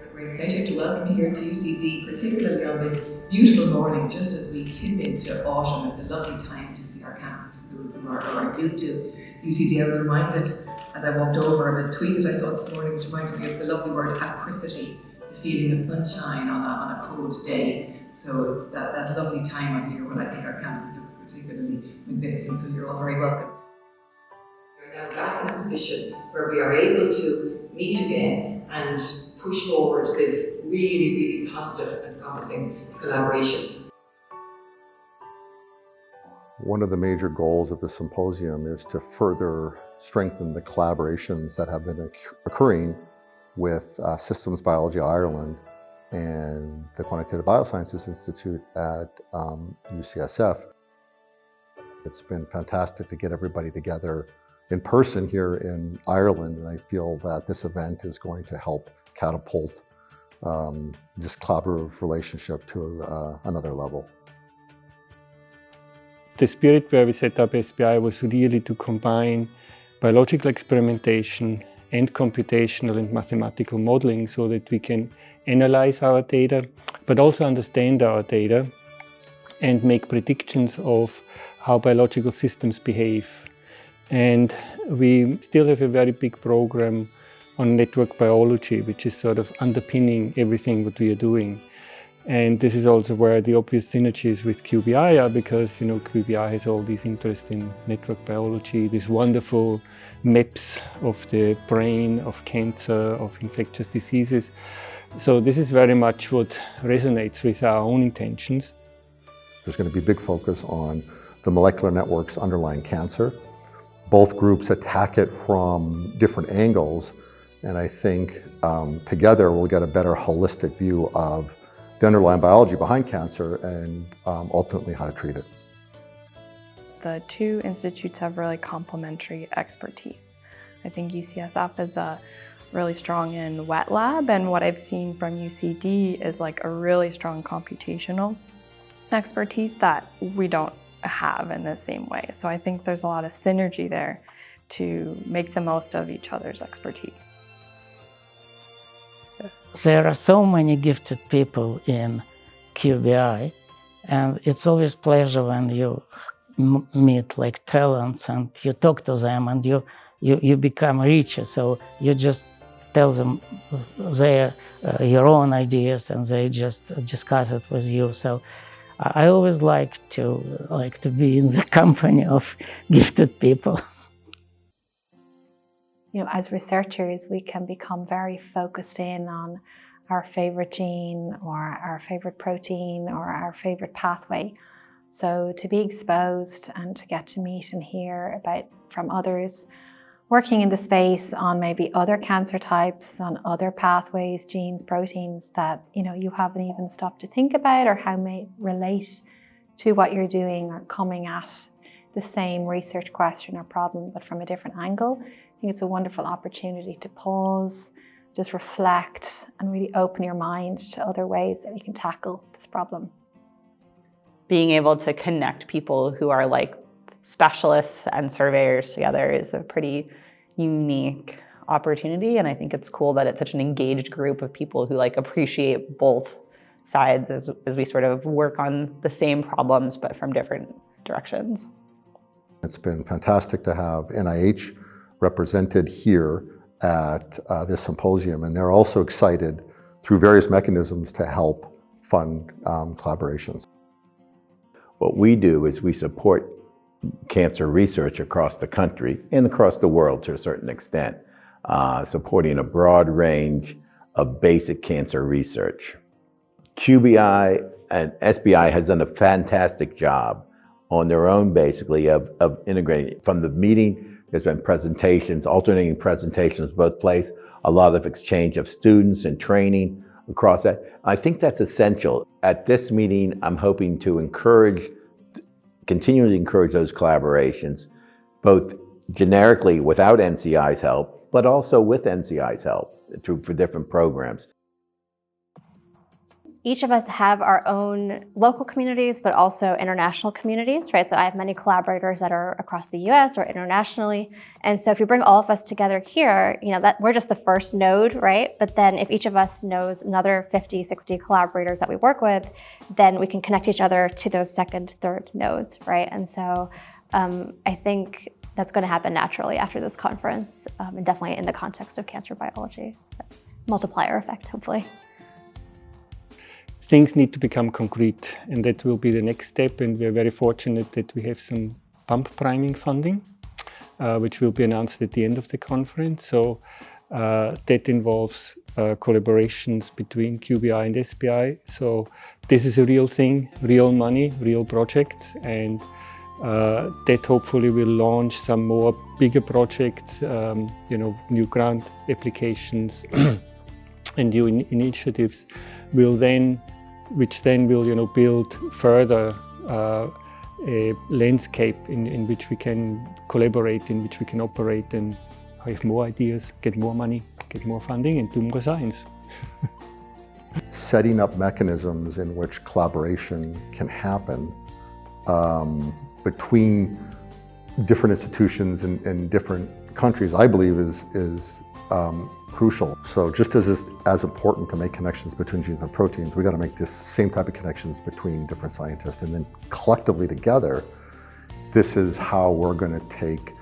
It's a great pleasure to welcome you here to UCD, particularly on this beautiful morning, just as we tip into autumn. It's a lovely time to see our campus for those who are new to UCD. I was reminded as I walked over of a tweet that I saw this morning, which reminded me of the lovely word apricity, the feeling of sunshine on a cold day. So it's that lovely time of year when I think our campus looks particularly magnificent. So you're all very welcome. We're now back in a position where we are able to meet again and push forward this really, really positive and promising collaboration. One of the major goals of the symposium is to further strengthen the collaborations that have been occurring with Systems Biology Ireland and the Quantitative Biosciences Institute at UCSF. It's been fantastic to get everybody together in person here in Ireland, and I feel that this event is going to help catapult this collaborative relationship to another level. The spirit where we set up SBI was really to combine biological experimentation and computational and mathematical modeling so that we can analyze our data, but also understand our data and make predictions of how biological systems behave. And we still have a very big program on network biology, which is sort of underpinning everything that we are doing. And this is also where the obvious synergies with QBI are, because QBI has all these interest in network biology, these wonderful maps of the brain, of cancer, of infectious diseases. So this is very much what resonates with our own intentions. There's going to be a big focus on the molecular networks underlying cancer. Both groups attack it from different angles, and I think together we'll get a better holistic view of the underlying biology behind cancer and ultimately how to treat it. The two institutes have really complementary expertise. I think UCSF is really strong in wet lab, and what I've seen from UCD is like a really strong computational expertise that we don't have in the same way. So I think there's a lot of synergy there to make the most of each other's expertise. There are so many gifted people in QBI, and it's always pleasure when you meet like talents and you talk to them and you become richer. So you just tell them your own ideas and they just discuss it with you. So I always like to be in the company of gifted people. As researchers, we can become very focused in on our favorite gene or our favorite protein or our favorite pathway. So to be exposed and to get to meet and hear about from others working in the space on maybe other cancer types, on other pathways, genes, proteins that you haven't even stopped to think about, or how may relate to what you're doing, or coming at the same research question or problem but from a different angle. I think it's a wonderful opportunity to pause, just reflect, and really open your mind to other ways that you can tackle this problem. Being able to connect people who are like specialists and surveyors together is a pretty unique opportunity, and I think it's cool that it's such an engaged group of people who appreciate both sides as we sort of work on the same problems but from different directions. It's been fantastic to have NIH represented here at this symposium, and they're also excited through various mechanisms to help fund collaborations. What we do is we support cancer research across the country and across the world to a certain extent, supporting a broad range of basic cancer research. QBI and SBI has done a fantastic job on their own, basically, of integrating. From the meeting, there's been presentations, alternating presentations both places, a lot of exchange of students and training across that. I think that's essential. At this meeting, I'm hoping to continue to encourage those collaborations, both generically without NCI's help, but also with NCI's help for different programs. each of us have our own local communities, but also international communities, right? So I have many collaborators that are across the US or internationally. And so if you bring all of us together here, that we're just the first node, right? But then if each of us knows another 50, 60 collaborators that we work with, then we can connect each other to those second, third nodes, right? And so I think that's going to happen naturally after this conference, and definitely in the context of cancer biology. So multiplier effect, hopefully. Things need to become concrete, and that will be the next step. And we're very fortunate that we have some pump priming funding, which will be announced at the end of the conference. So that involves collaborations between QBI and SBI. So this is a real thing, real money, real projects, and that hopefully will launch some more bigger projects, new grant applications and new initiatives which then will build further a landscape in which we can collaborate, in which we can operate and have more ideas, get more money, get more funding, and do more science. Setting up mechanisms in which collaboration can happen between different institutions in different countries, I believe is crucial. So just as it's as important to make connections between genes and proteins, we got to make this same type of connections between different scientists, and then collectively together, this is how we're going to take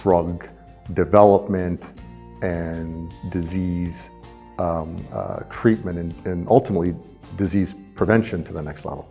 drug development and disease treatment and ultimately disease prevention to the next level.